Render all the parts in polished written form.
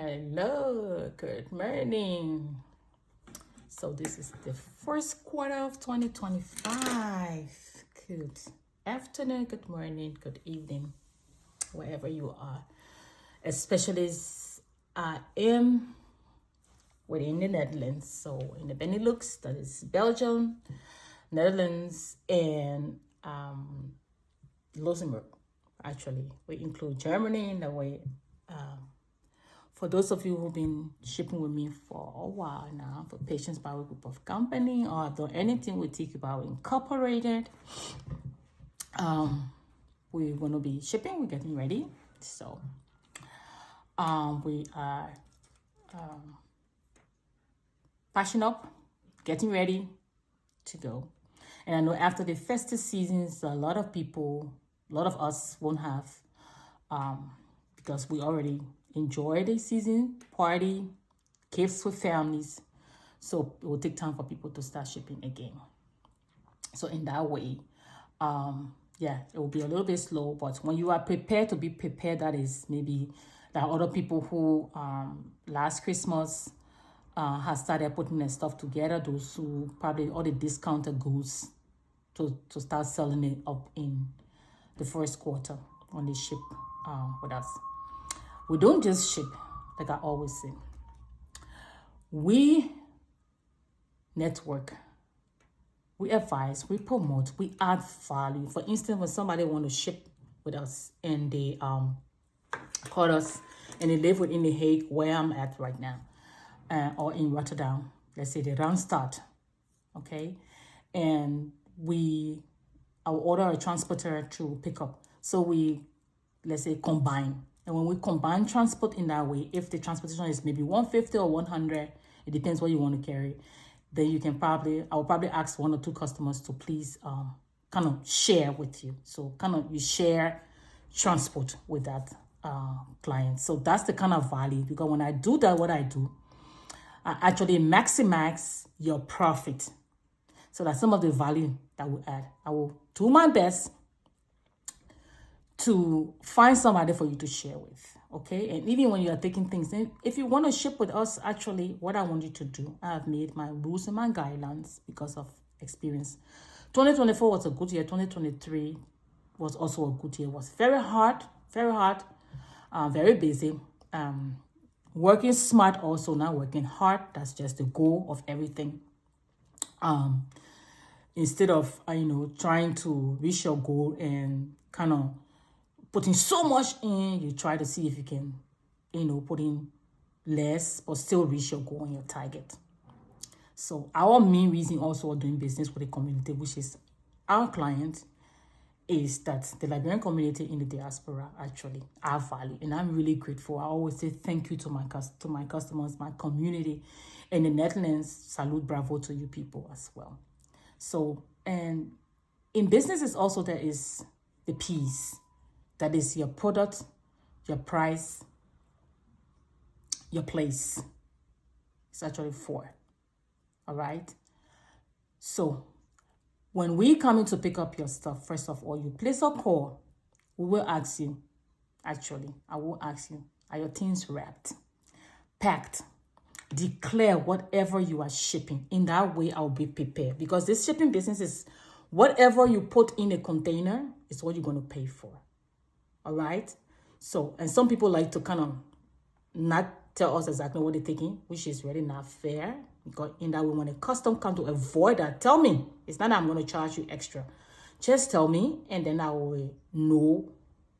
Hello, good morning. So this is the first quarter of 2025. Good afternoon, good morning, good evening, wherever you are. Especially as I am within the Netherlands. So in the Benelux, that is Belgium, Netherlands, and Luxembourg. Actually, we include Germany in the way. For those of you who've been shipping with me for a while now, for Patience Power Group of Company, or have done anything with TQ Power Incorporated, we're going to be shipping. We're getting ready. So we are pashing up, getting ready to go. And I know after the festive seasons, a lot of us won't have, because we already enjoy the season, party, gifts with families. So it will take time for people to start shipping again. So in that way, it will be a little bit slow. But when you are prepared to be prepared, that is maybe there are other people who last Christmas have started putting their stuff together. Those who probably all the discounted goods to start selling it up in the first quarter when they ship with us. We don't just ship, like I always say. We network, we advise, we promote, we add value. For instance, when somebody want to ship with us and they call us and they live within The Hague, where I'm at right now, or in Rotterdam, let's say the Randstad, okay? And I'll order a transporter to pick up. So we, let's say, combine. And when we combine transport in that way, if the transportation is maybe 150 or 100, it depends what you want to carry, then you can I will probably ask one or two customers to please kind of share with you. So kind of you share transport with that client. So that's the kind of value, because when I do that, what I do, I actually maximize your profit. So that's some of the value that we add. I will do my best to find somebody for you to share with, okay? And even when you are taking things in, if you want to ship with us, actually, what I want you to do, I have made my rules and my guidelines because of experience. 2024 was a good year. 2023 was also a good year. It was very hard, very busy. Working smart also, not working hard. That's just the goal of everything. Instead of, trying to reach your goal and kind of putting so much in, you try to see if you can, put in less, but still reach your goal and your target. So our main reason also of doing business with the community, which is our client, is that the Liberian community in the diaspora actually add value. And I'm really grateful. I always say thank you to my customers, my community in the Netherlands. Salute, bravo to you people as well. So, and in businesses also there is the P's. That is your product, your price, your place. It's actually 4. All right? So when we come in to pick up your stuff, first of all, you place a call. We will ask you, actually, I will ask you, are your things wrapped, packed? Declare whatever you are shipping. In that way, I'll be prepared. Because this shipping business is whatever you put in a container is what you're going to pay for. All right? So, and some people like to kind of not tell us exactly what they're taking, which is really not fair. Because in that way, when a custom come to avoid that, tell me. It's not that I'm going to charge you extra. Just tell me, and then I will know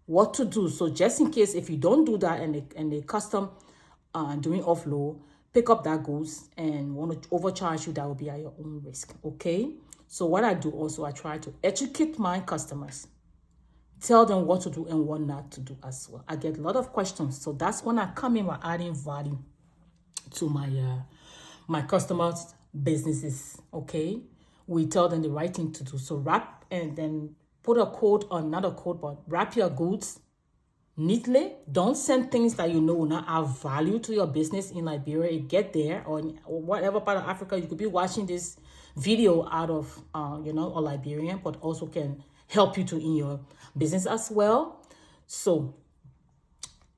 what to do. So just in case if you don't do that and the custom doing offload, pick up that goods and want to overcharge you, that will be at your own risk. Okay? So what I do also, I try to educate my customers. Tell them what to do and what not to do as well. I get a lot of questions. So that's when I come in by adding value to my customers' businesses, okay? We tell them the right thing to do. So wrap and then put a code on, not a code, but wrap your goods neatly. Don't send things that you know will not have value to your business in Liberia. You get there or in whatever part of Africa, you could be watching this video out of, a Liberian, but also can help you to in your business as well. So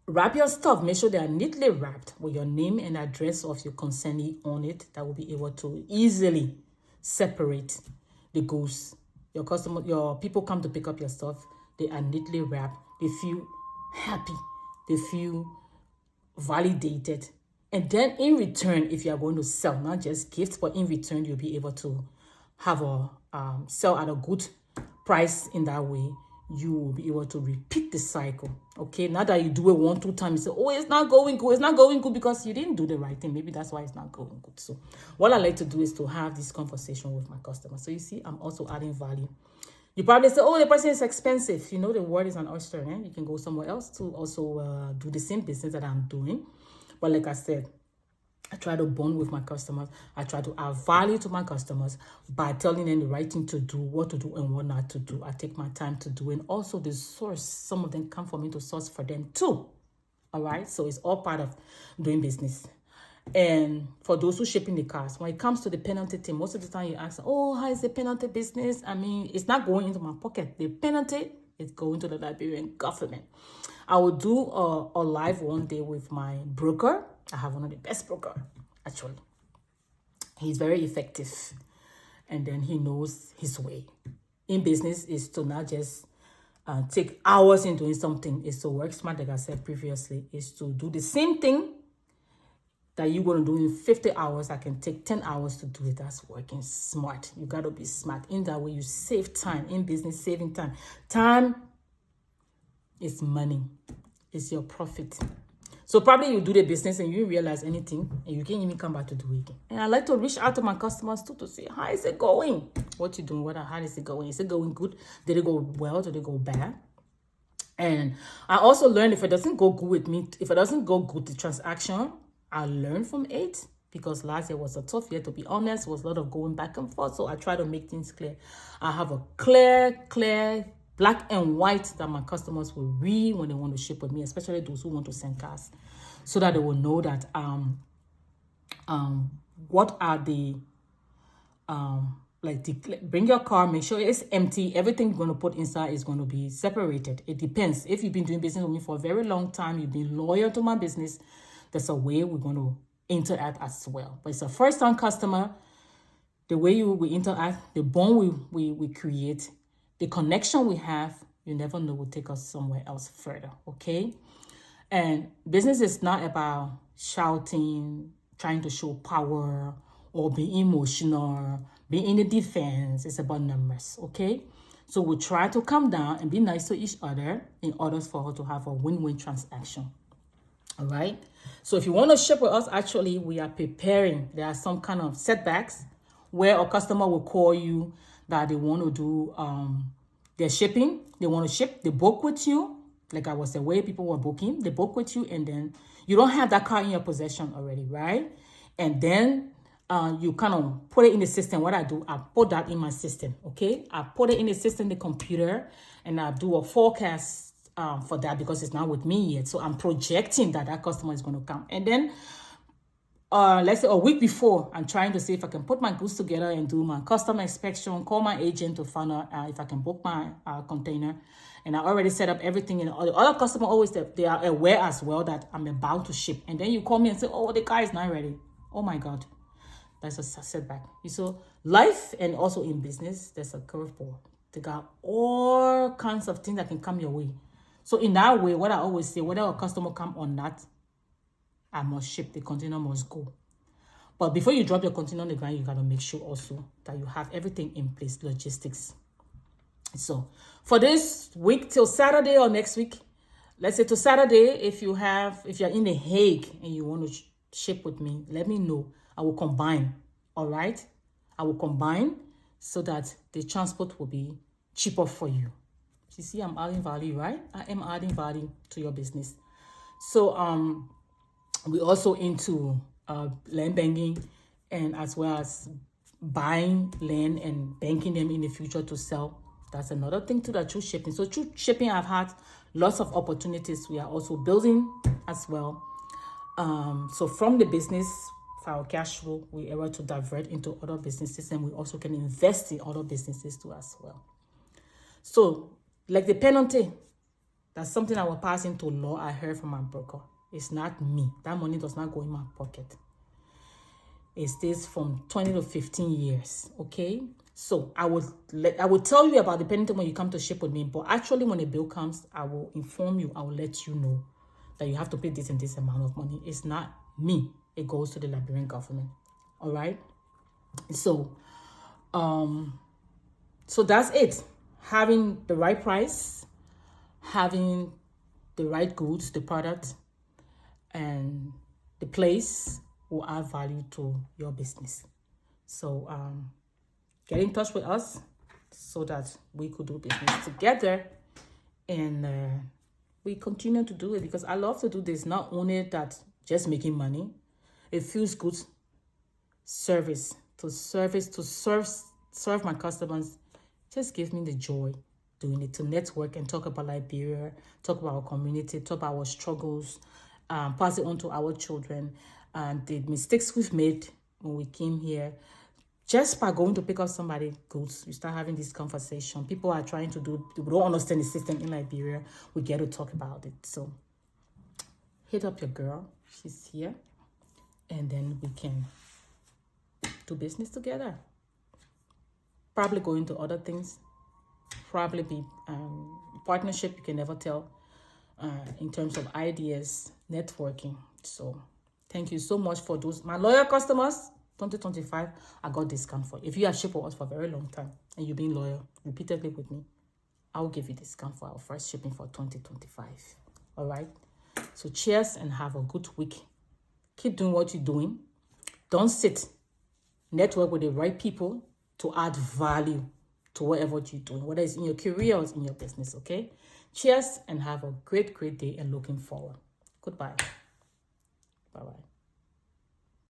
Wrap your stuff. Make sure they are neatly wrapped with your name and address of your consignee on it. That will be able to easily separate the goods. Your people come to pick up your stuff. They are neatly wrapped. They feel happy. They feel validated. And then in return, if you are going to sell, not just gifts, but in return, you'll be able to have a sell at a good price. In that way, you will be able to repeat the cycle. Okay, not that you do it 1-2 times, you say, oh, it's not going good, it's not going good, because you didn't do the right thing. Maybe that's why it's not going good. So what I like to do is to have this conversation with my customers. So you see, I'm also adding value. You probably say, oh, the person is expensive. You know, the world is an oyster, eh? You can go somewhere else to also do the same business that I'm doing. But like I said, I try to bond with my customers. I try to add value to my customers by telling them the right thing to do, what to do and what not to do. I take my time to do. And also the source, some of them come for me to source for them too. All right? So it's all part of doing business. And for those who shipping the cars, when it comes to the penalty thing, most of the time you ask, oh, how is the penalty business? I mean, it's not going into my pocket. The penalty is going to the Liberian government. I will do a live one day with my broker. I have one of the best broker, actually. He's very effective. And then he knows his way. In business is to not just take hours in doing something. Is to work smart, like I said previously. Is to do the same thing that you're going to do in 50 hours. I can take 10 hours to do it. That's working smart. You got to be smart. In that way, you save time. In business, saving time. Time is money. It's your profit. So probably you do the business and you didn't realize anything and you can't even come back to do it again. And I like to reach out to my customers too to say, how is it going? What you doing? How is it going? Is it going good? Did it go well? Did it go bad? And I also learned if it doesn't go good with me, if it doesn't go good, the transaction, I learned from it, because last year was a tough year, to be honest. It was a lot of going back and forth. So I try to make things clear. I have a clear, black and white that my customers will read when they want to ship with me, especially those who want to send cars, so that they will know that what are the bring your car, make sure it's empty. Everything you're going to put inside is going to be separated. It depends. If you've been doing business with me for a very long time, you've been loyal to my business, there's a way we're going to interact as well. But it's a first-time customer. The way we interact, the bond we create, the connection we have, you never know, will take us somewhere else further, okay? And business is not about shouting, trying to show power, or being emotional, being in the defense. It's about numbers, okay? So we try to calm down and be nice to each other in order for us to have a win-win transaction, all right? So if you want to ship with us, actually, we are preparing. There are some kind of setbacks where a customer will call you that they want to do their shipping. They want to ship, they book with you. Like I was the way people were booking, they book with you, and then you don't have that car in your possession already, right? And then you kind of put it in the system. What I do, I put that in my system, okay? I put it in the system, the computer, and I do a forecast for that, because it's not with me yet. So I'm projecting that that customer is going to come. And then let's say a week before, I'm trying to see if I can put my goods together and do my custom inspection, call my agent to find out if I can book my container. And I already set up everything. And the other customer always, they are aware as well that I'm about to ship. And then you call me and say, oh, the car is not ready. Oh my God, that's a setback. So life and also in business, there's a curveball. They got all kinds of things that can come your way. So in that way, what I always say, whether a customer come or not, I must ship, the container must go. But before you drop your container on the ground, you got to make sure also that you have everything in place, logistics. So for this week till Saturday or next week, let's say to Saturday, if you're in The Hague and you want to ship with me, let me know. I will combine, all right? I will combine so that the transport will be cheaper for you. You see, I'm adding value, right? I am adding value to your business. So we also into land banking, and as well as buying land and banking them in the future to sell. That's another thing too, that through shipping. So through shipping, I've had lots of opportunities. We are also building as well. So from the business, for our cash flow, we're able to divert into other businesses, and we also can invest in other businesses too as well. So like the penalty, That's something I will pass into law. I heard from my broker. It's not me. That money does not go in my pocket. It stays from 20 to 15 years. Okay. So I will tell you about the penalty when you come to ship with me. But actually, when a bill comes, I will inform you. I will let you know that you have to pay this and this amount of money. It's not me. It goes to the Liberian government. All right. So, so that's it. Having the right price, having the right goods, the product, and the place will add value to your business. So get in touch with us so that we could do business together, and we continue to do it because I love to do this. Not only that, just making money, it feels good. Serve my customers just gives me the joy doing it, to network and talk about Liberia, talk about our community, talk about our struggles, pass it on to our children, and the mistakes we've made when we came here. Just by going to pick up somebody goods, we start having this conversation. People are trying to do, we don't understand the system in Liberia. We get to talk about it. So hit up your girl. She's here. And then we can do business together. Probably go into other things. Probably be partnership. You can never tell in terms of ideas, networking. So thank you so much for those. My loyal customers, 2025, I got discount for you. If you have shipped with us for a very long time and you've been loyal repeatedly with me, I will give you discount for our first shipping for 2025. All right. So cheers and have a good week. Keep doing what you're doing. Don't sit. Network with the right people to add value to whatever you're doing, whether it's in your career or in your business, okay? Cheers and have a great, great day and looking forward. Goodbye. Bye-bye.